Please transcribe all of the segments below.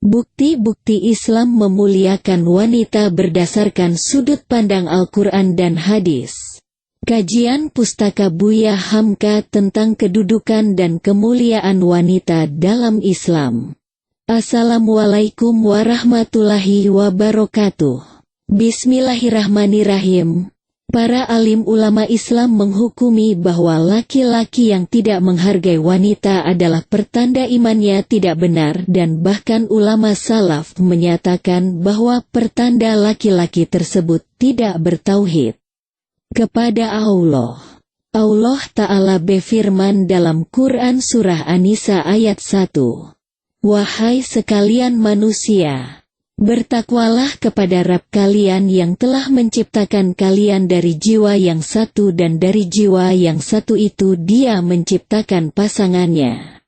Bukti-bukti Islam memuliakan wanita berdasarkan sudut pandang Al-Quran dan hadis. Kajian Pustaka Buya Hamka tentang kedudukan dan kemuliaan wanita dalam Islam. Assalamualaikum warahmatullahi wabarakatuh. Bismillahirrahmanirrahim. Para alim ulama Islam menghukumi bahwa laki-laki yang tidak menghargai wanita adalah pertanda imannya tidak benar, dan bahkan ulama salaf menyatakan bahwa pertanda laki-laki tersebut tidak bertauhid kepada Allah. Allah Ta'ala berfirman dalam Quran Surah An-Nisa ayat 1. Wahai sekalian manusia, bertakwalah kepada Rabb kalian yang telah menciptakan kalian dari jiwa yang satu, dan dari jiwa yang satu itu Dia menciptakan pasangannya.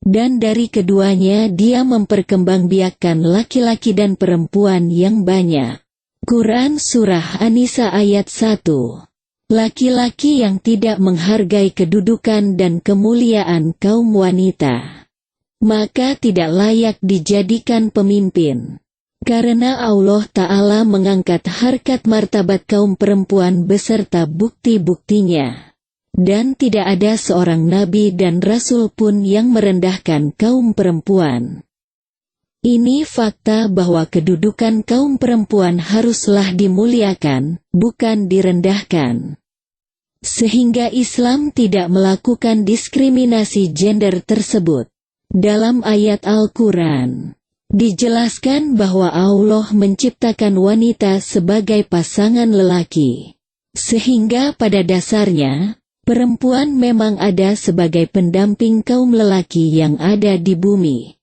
Dan dari keduanya Dia memperkembangbiakkan laki-laki dan perempuan yang banyak. Quran Surah An-Nisa ayat 1. Laki-laki yang tidak menghargai kedudukan dan kemuliaan kaum wanita, maka tidak layak dijadikan pemimpin. Karena Allah Ta'ala mengangkat harkat martabat kaum perempuan beserta bukti-buktinya. Dan tidak ada seorang nabi dan rasul pun yang merendahkan kaum perempuan. Ini fakta bahwa kedudukan kaum perempuan haruslah dimuliakan, bukan direndahkan. Sehingga Islam tidak melakukan diskriminasi gender tersebut. Dalam ayat Al-Quran, dijelaskan bahwa Allah menciptakan wanita sebagai pasangan lelaki. Sehingga pada dasarnya, perempuan memang ada sebagai pendamping kaum lelaki yang ada di bumi.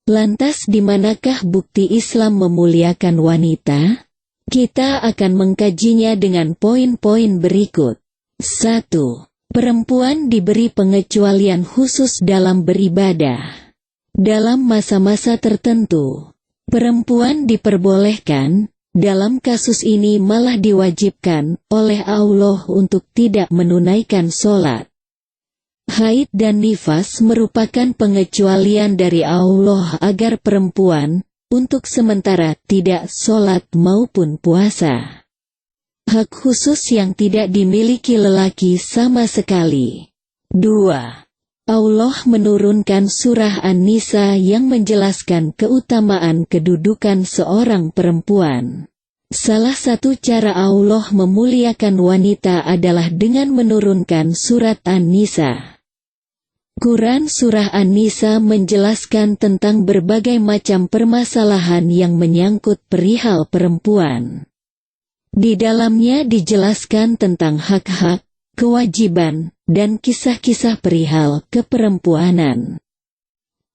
Lantas di manakah bukti Islam memuliakan wanita? Kita akan mengkajinya dengan poin-poin berikut. 1. Perempuan diberi pengecualian khusus dalam beribadah. Dalam masa-masa tertentu, perempuan diperbolehkan, dalam kasus ini malah diwajibkan, oleh Allah untuk tidak menunaikan sholat. Haid dan nifas merupakan pengecualian dari Allah agar perempuan, untuk sementara tidak sholat maupun puasa. Hak khusus yang tidak dimiliki lelaki sama sekali. 2. Allah menurunkan surah An-Nisa yang menjelaskan keutamaan kedudukan seorang perempuan. Salah satu cara Allah memuliakan wanita adalah dengan menurunkan surat An-Nisa. Quran Surah An-Nisa menjelaskan tentang berbagai macam permasalahan yang menyangkut perihal perempuan. Di dalamnya dijelaskan tentang hak-hak, kewajiban, dan kisah-kisah perihal keperempuanan.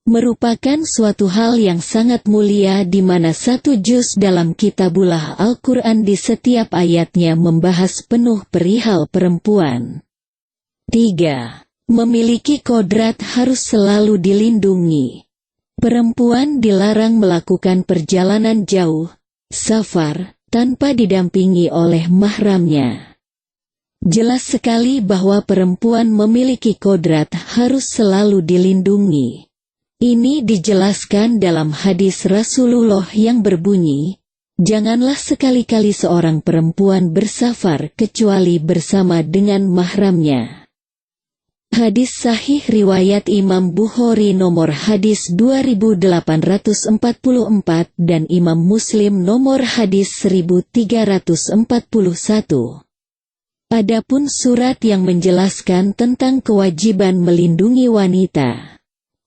Merupakan suatu hal yang sangat mulia di mana satu juz dalam kitabullah Al-Quran di setiap ayatnya membahas penuh perihal perempuan. 3. Memiliki kodrat harus selalu dilindungi. Perempuan dilarang melakukan perjalanan jauh, safar, tanpa didampingi oleh mahramnya. Jelas sekali bahwa perempuan memiliki kodrat harus selalu dilindungi. Ini dijelaskan dalam hadis Rasulullah yang berbunyi, janganlah sekali-kali seorang perempuan bersafar kecuali bersama dengan mahramnya. Hadis sahih riwayat Imam Bukhari nomor hadis 2844 dan Imam Muslim nomor hadis 1341. Adapun surat yang menjelaskan tentang kewajiban melindungi wanita,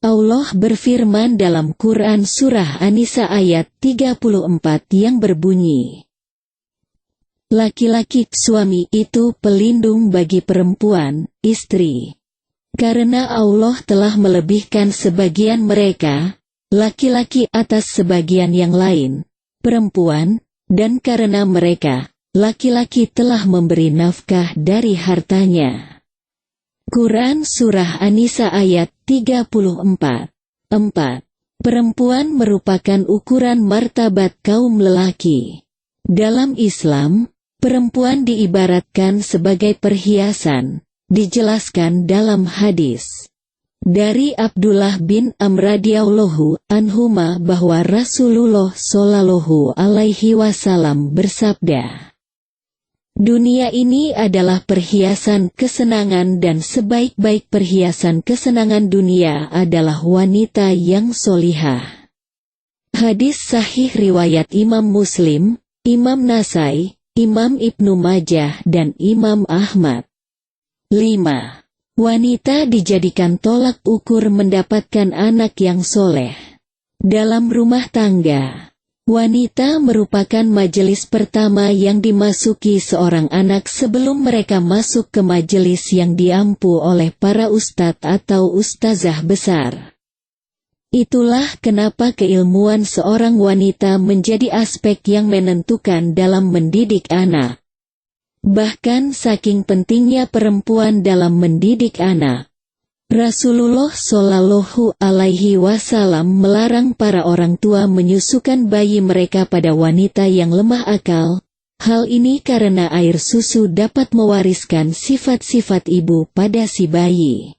Allah berfirman dalam Quran Surah An-Nisa ayat 34 yang berbunyi, laki-laki suami itu pelindung bagi perempuan, istri. Karena Allah telah melebihkan sebagian mereka, laki-laki atas sebagian yang lain, perempuan, dan karena mereka, laki-laki telah memberi nafkah dari hartanya. Quran Surah An-Nisa ayat 34. 4. Perempuan merupakan ukuran martabat kaum lelaki. Dalam Islam, perempuan diibaratkan sebagai perhiasan. Dijelaskan dalam hadis, Dari Abdullah bin Amr radhiyallahu anhuma bahwa Rasulullah shallallahu alaihi wasallam bersabda, "Dunia ini adalah perhiasan kesenangan dan sebaik-baik perhiasan kesenangan dunia adalah wanita yang solihah." Hadis sahih riwayat Imam Muslim, Imam Nasai, Imam Ibnu Majah dan Imam Ahmad. 5. Wanita dijadikan tolak ukur mendapatkan anak yang soleh. Dalam rumah tangga, wanita merupakan majelis pertama yang dimasuki seorang anak sebelum mereka masuk ke majelis yang diampu oleh para ustadz atau ustazah besar. Itulah kenapa keilmuan seorang wanita menjadi aspek yang menentukan dalam mendidik anak. Bahkan saking pentingnya perempuan dalam mendidik anak, Rasulullah shallallahu alaihi wasallam melarang para orang tua menyusukan bayi mereka pada wanita yang lemah akal. Hal ini karena air susu dapat mewariskan sifat-sifat ibu pada si bayi.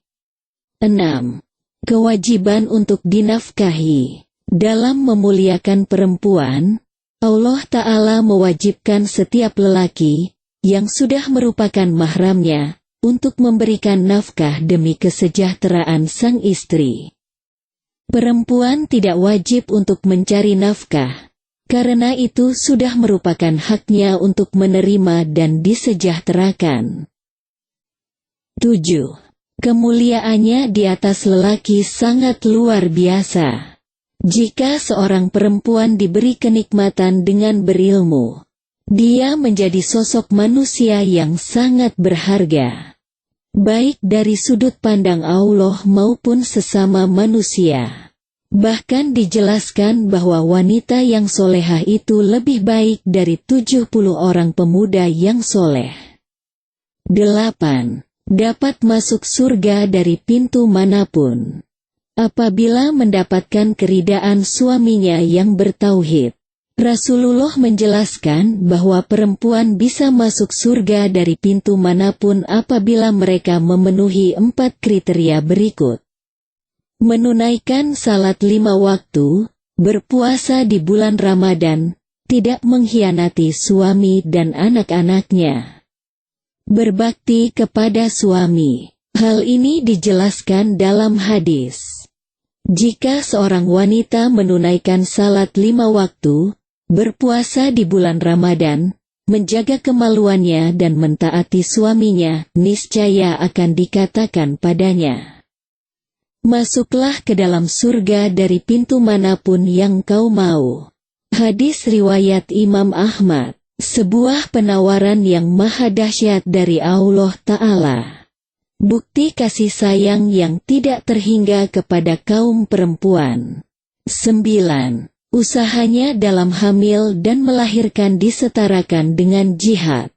6. Kewajiban untuk dinafkahi. Dalam memuliakan perempuan, Allah Ta'ala mewajibkan setiap lelaki yang sudah merupakan mahramnya, untuk memberikan nafkah demi kesejahteraan sang istri. Perempuan tidak wajib untuk mencari nafkah, karena itu sudah merupakan haknya untuk menerima dan disejahterakan. 7. Kemuliaannya di atas lelaki sangat luar biasa. Jika seorang perempuan diberi kenikmatan dengan berilmu, dia menjadi sosok manusia yang sangat berharga, baik dari sudut pandang Allah maupun sesama manusia. Bahkan dijelaskan bahwa wanita yang solehah itu lebih baik dari 70 orang pemuda yang soleh. 8. Dapat masuk surga dari pintu manapun. Apabila mendapatkan keridaan suaminya yang bertauhid, Rasulullah menjelaskan bahwa perempuan bisa masuk surga dari pintu manapun apabila mereka memenuhi 4 kriteria berikut. Menunaikan salat 5 waktu, berpuasa di bulan Ramadan, tidak mengkhianati suami dan anak-anaknya, berbakti kepada suami. Hal ini dijelaskan dalam hadis. Jika seorang wanita menunaikan salat 5 waktu, berpuasa di bulan Ramadan, menjaga kemaluannya dan mentaati suaminya, niscaya akan dikatakan padanya, "Masuklah ke dalam surga dari pintu manapun yang kau mau." Hadis riwayat Imam Ahmad, sebuah penawaran yang maha dahsyat dari Allah Ta'ala. Bukti kasih sayang yang tidak terhingga kepada kaum perempuan. 9. Usahanya dalam hamil dan melahirkan disetarakan dengan jihad.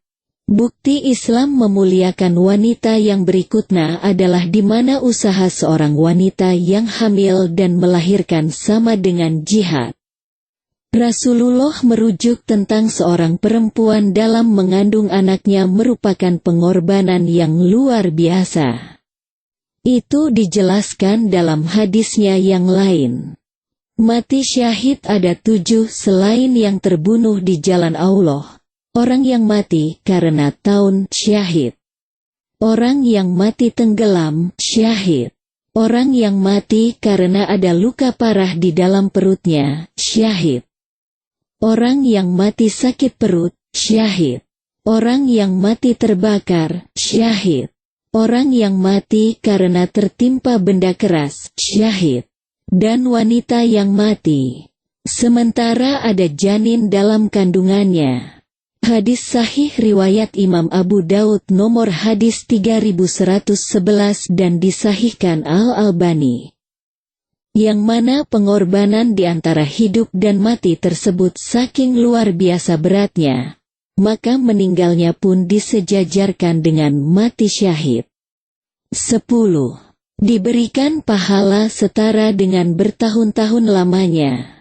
Bukti Islam memuliakan wanita yang berikutnya adalah di mana usaha seorang wanita yang hamil dan melahirkan sama dengan jihad. Rasulullah merujuk tentang seorang perempuan dalam mengandung anaknya merupakan pengorbanan yang luar biasa. Itu dijelaskan dalam hadisnya yang lain. Mati syahid ada 7 selain yang terbunuh di jalan Allah. Orang yang mati karena taun, syahid. Orang yang mati tenggelam, syahid. Orang yang mati karena ada luka parah di dalam perutnya, syahid. Orang yang mati sakit perut, syahid. Orang yang mati terbakar, syahid. Orang yang mati karena tertimpa benda keras, syahid. Dan wanita yang mati sementara ada janin dalam kandungannya. Hadis sahih riwayat Imam Abu Daud nomor hadis 3111 dan disahihkan Al-Albani. Yang mana pengorbanan di antara hidup dan mati tersebut saking luar biasa beratnya, maka meninggalnya pun disejajarkan dengan mati syahid. 10. Diberikan pahala setara dengan bertahun-tahun lamanya.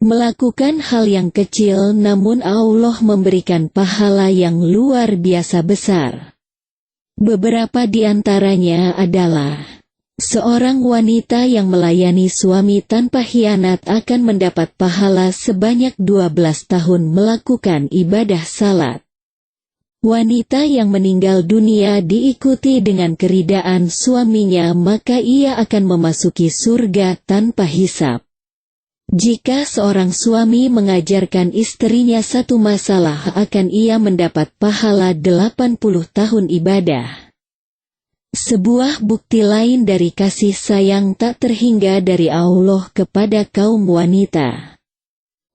Melakukan hal yang kecil namun Allah memberikan pahala yang luar biasa besar. Beberapa di antaranya adalah Seorang wanita yang melayani suami tanpa khianat akan mendapat pahala sebanyak 12 tahun melakukan ibadah salat. Wanita yang meninggal dunia diikuti dengan keridaan suaminya, maka ia akan memasuki surga tanpa hisab. Jika seorang suami mengajarkan istrinya satu masalah, akan ia mendapat pahala 80 tahun ibadah. Sebuah bukti lain dari kasih sayang tak terhingga dari Allah kepada kaum wanita.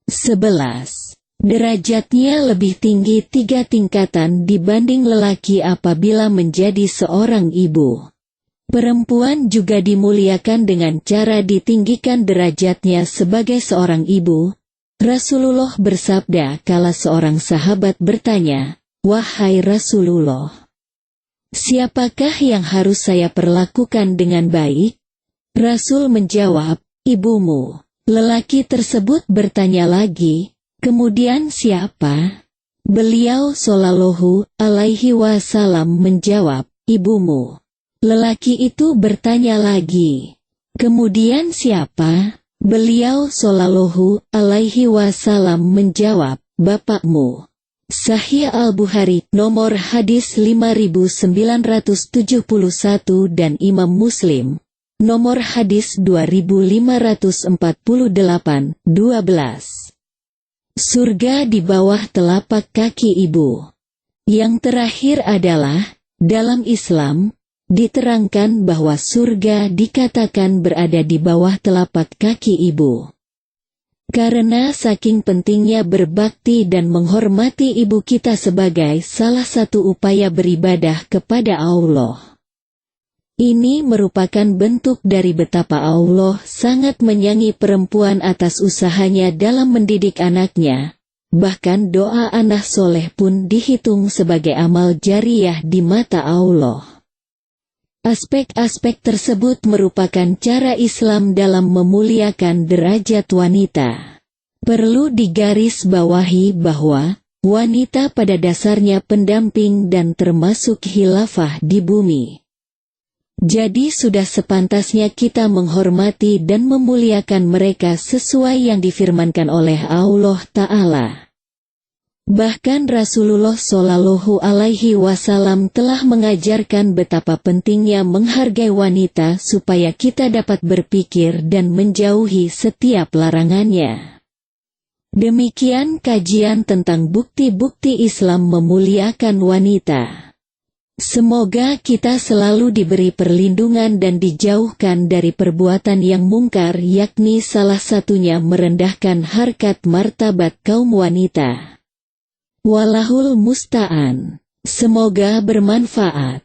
11. Derajatnya lebih tinggi 3 tingkatan dibanding lelaki apabila menjadi seorang ibu. Perempuan juga dimuliakan dengan cara ditinggikan derajatnya sebagai seorang ibu. Rasulullah bersabda kala seorang sahabat bertanya, "Wahai Rasulullah, siapakah yang harus saya perlakukan dengan baik?" Rasul menjawab, "Ibumu." Lelaki tersebut bertanya lagi, "Kemudian siapa?" Beliau Shallallahu Alaihi Wasallam menjawab, "Ibumu." Lelaki itu bertanya lagi, "Kemudian siapa?" Beliau Shallallahu Alaihi Wasallam menjawab, "Bapakmu." Sahih Al-Bukhari, nomor hadis 5971 dan Imam Muslim, nomor hadis 2548, 12. Surga di bawah telapak kaki ibu. Yang terakhir adalah, dalam Islam, diterangkan bahwa surga dikatakan berada di bawah telapak kaki ibu. Karena saking pentingnya berbakti dan menghormati ibu kita sebagai salah satu upaya beribadah kepada Allah. Ini merupakan bentuk dari betapa Allah sangat menyayangi perempuan atas usahanya dalam mendidik anaknya. Bahkan doa anak soleh pun dihitung sebagai amal jariyah di mata Allah. Aspek-aspek tersebut merupakan cara Islam dalam memuliakan derajat wanita. Perlu digarisbawahi bahwa wanita pada dasarnya pendamping dan termasuk khilafah di bumi. Jadi sudah sepantasnya kita menghormati dan memuliakan mereka sesuai yang difirmankan oleh Allah Ta'ala. Bahkan Rasulullah Shallallahu Alaihi Wasallam telah mengajarkan betapa pentingnya menghargai wanita supaya kita dapat berpikir dan menjauhi setiap larangannya. Demikian kajian tentang bukti-bukti Islam memuliakan wanita. Semoga kita selalu diberi perlindungan dan dijauhkan dari perbuatan yang mungkar, yakni salah satunya merendahkan harkat martabat kaum wanita. Wallahul musta'an. Semoga bermanfaat.